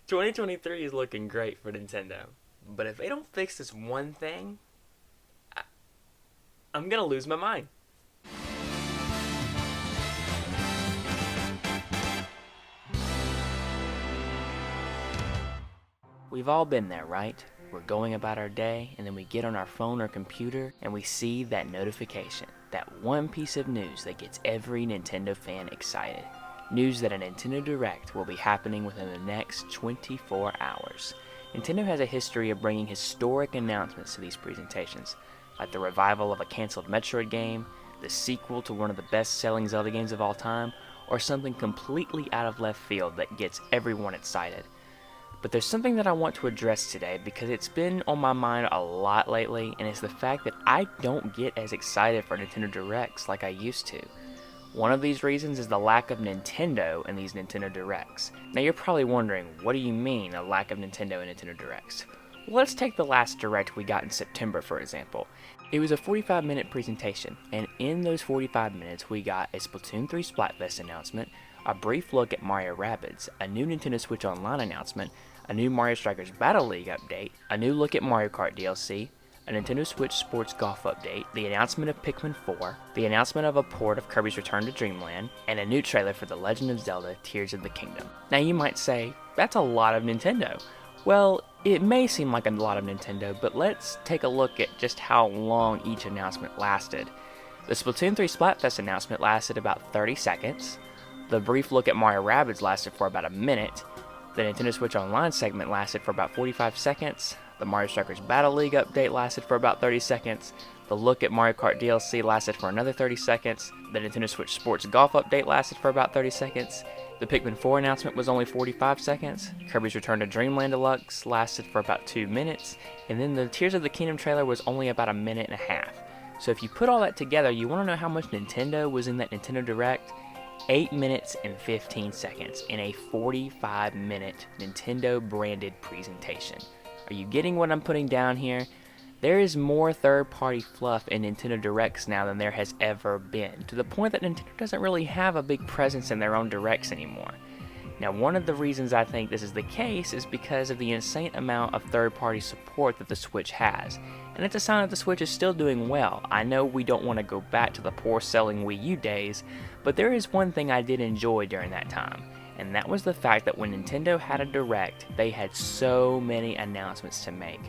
2023 is looking great for Nintendo, but if they don't fix this one thing, I, I'm gonna lose my mind. We've all been there, right? We're going about our day, and then we get on our phone or computer, and we see that notification, that one piece of news that gets every Nintendo fan excited. News that a Nintendo Direct will be happening within the next 24 hours. Nintendo has a history of bringing historic announcements to these presentations, like the revival of a canceled Metroid game, the sequel to one of the best-selling Zelda games of all time, or something completely out of left field that gets everyone excited. But there's something that I want to address today because it's been on my mind a lot lately, and it's the fact that I don't get as excited for Nintendo Directs like I used to. One of these reasons is the lack of Nintendo in these Nintendo Directs. Now you're probably wondering, what do you mean a lack of Nintendo in Nintendo Directs? Well, let's take the last Direct we got in September for example. It was a 45-minute presentation, and in those 45 minutes we got a Splatoon 3 Splatfest announcement, a brief look at Mario Rabbids, a new Nintendo Switch Online announcement, a new Mario Strikers Battle League update, a new look at Mario Kart DLC, a Nintendo Switch Sports Golf update, the announcement of Pikmin 4, the announcement of a port of Kirby's Return to Dreamland, and a new trailer for The Legend of Zelda Tears of the Kingdom. Now you might say, that's a lot of Nintendo. Well, it may seem like a lot of Nintendo, but let's take a look at just how long each announcement lasted. The Splatoon 3 Splatfest announcement lasted about 30 seconds, the brief look at Mario Rabbids lasted for about a minute, the Nintendo Switch Online segment lasted for about 45 seconds, the Mario Strikers Battle League update lasted for about 30 seconds, the look at Mario Kart DLC lasted for another 30 seconds, the Nintendo Switch Sports Golf update lasted for about 30 seconds, the Pikmin 4 announcement was only 45 seconds, Kirby's Return to Dreamland Deluxe lasted for about 2 minutes, and then the Tears of the Kingdom trailer was only about a minute and a half. So if you put all that together, you want to know how much Nintendo was in that Nintendo Direct? 8 minutes and 15 seconds in a 45-minute Nintendo-branded presentation. Are you getting what I'm putting down here? There is more third-party fluff in Nintendo Directs now than there has ever been, to the point that Nintendo doesn't really have a big presence in their own Directs anymore. Now, one of the reasons I think this is the case is because of the insane amount of third-party support that the Switch has. And it's a sign that the Switch is still doing well. I know we don't want to go back to the poor-selling Wii U days, but there is one thing I did enjoy during that time, and that was the fact that when Nintendo had a Direct, they had so many announcements to make.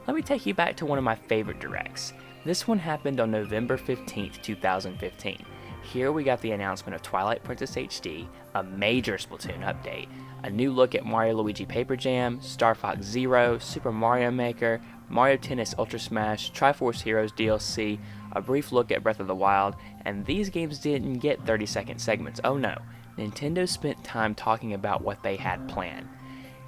Let me take you back to one of my favorite Directs. This one happened on November 15th, 2015. Here we got the announcement of Twilight Princess HD, a major Splatoon update, a new look at Mario Luigi Paper Jam, Star Fox Zero, Super Mario Maker, Mario Tennis Ultra Smash, Triforce Heroes DLC, a brief look at Breath of the Wild, and these games didn't get 30-second segments. Oh no, Nintendo spent time talking about what they had planned.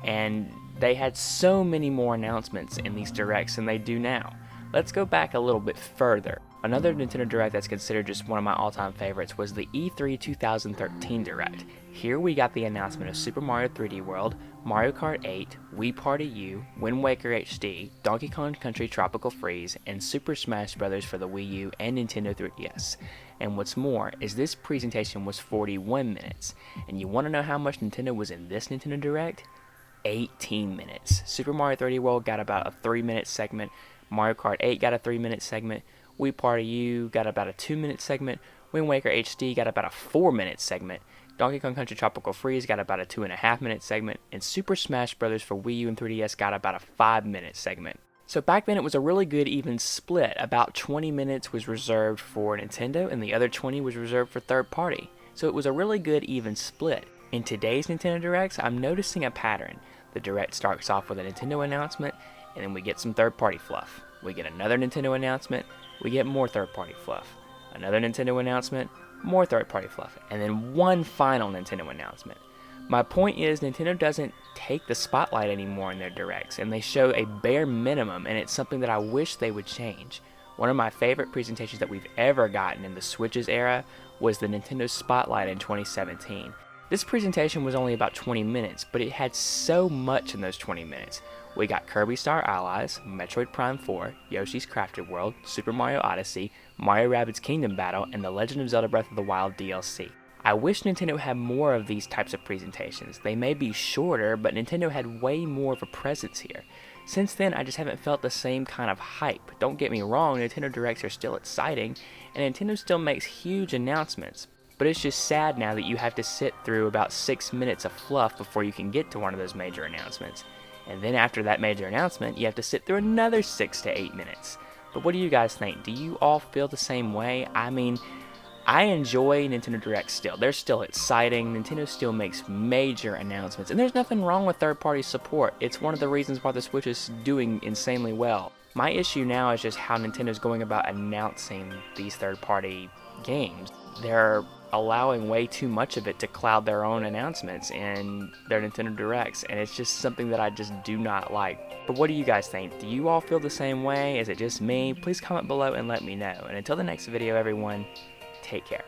And they had so many more announcements in these Directs than they do now. Let's go back a little bit further. Another Nintendo Direct that's considered just one of my all-time favorites was the E3 2013 Direct. Here we got the announcement of Super Mario 3D World, Mario Kart 8, Wii Party U, Wind Waker HD, Donkey Kong Country Tropical Freeze, and Super Smash Bros. For the Wii U and Nintendo 3DS. And what's more is this presentation was 41 minutes. And you want to know how much Nintendo was in this Nintendo Direct? 18 minutes. Super Mario 3D World got about a 3-minute segment, Mario Kart 8 got a 3-minute segment, Wii Party U got about a 2-minute segment, Wind Waker HD got about a 4-minute segment, Donkey Kong Country Tropical Freeze got about a 2.5-minute segment, and Super Smash Bros. For Wii U and 3DS got about a 5-minute segment. So back then it was a really good even split. About 20 minutes was reserved for Nintendo and the other 20 was reserved for third party. So it was a really good even split. In today's Nintendo Directs, I'm noticing a pattern. The Direct starts off with a Nintendo announcement, and then we get some third-party fluff. We get another Nintendo announcement, we get more third-party fluff. Another Nintendo announcement, more third-party fluff, and then one final Nintendo announcement. My point is, Nintendo doesn't take the spotlight anymore in their Directs, and they show a bare minimum, and it's something that I wish they would change. One of my favorite presentations that we've ever gotten in the Switch's era was the Nintendo Spotlight in 2017. This presentation was only about 20 minutes, but it had so much in those 20 minutes. We got Kirby Star Allies, Metroid Prime 4, Yoshi's Crafted World, Super Mario Odyssey, Mario Rabbids Kingdom Battle, and The Legend of Zelda Breath of the Wild DLC. I wish Nintendo had more of these types of presentations. They may be shorter, but Nintendo had way more of a presence here. Since then, I just haven't felt the same kind of hype. Don't get me wrong, Nintendo Directs are still exciting, and Nintendo still makes huge announcements. But it's just sad now that you have to sit through about 6 minutes of fluff before you can get to one of those major announcements. And then after that major announcement, you have to sit through another 6 to 8 minutes. But what do you guys think? Do you all feel the same way? I mean, I enjoy Nintendo Direct still. They're still exciting. Nintendo still makes major announcements. And there's nothing wrong with third-party support. It's one of the reasons why the Switch is doing insanely well. My issue now is just how Nintendo's going about announcing these third-party games. They're allowing way too much of it to cloud their own announcements in their Nintendo Directs, and it's just something that I just do not like. But what do you guys think? Do you all feel the same way? Is it just me? Please comment below and let me know. And until the next video, everyone, take care.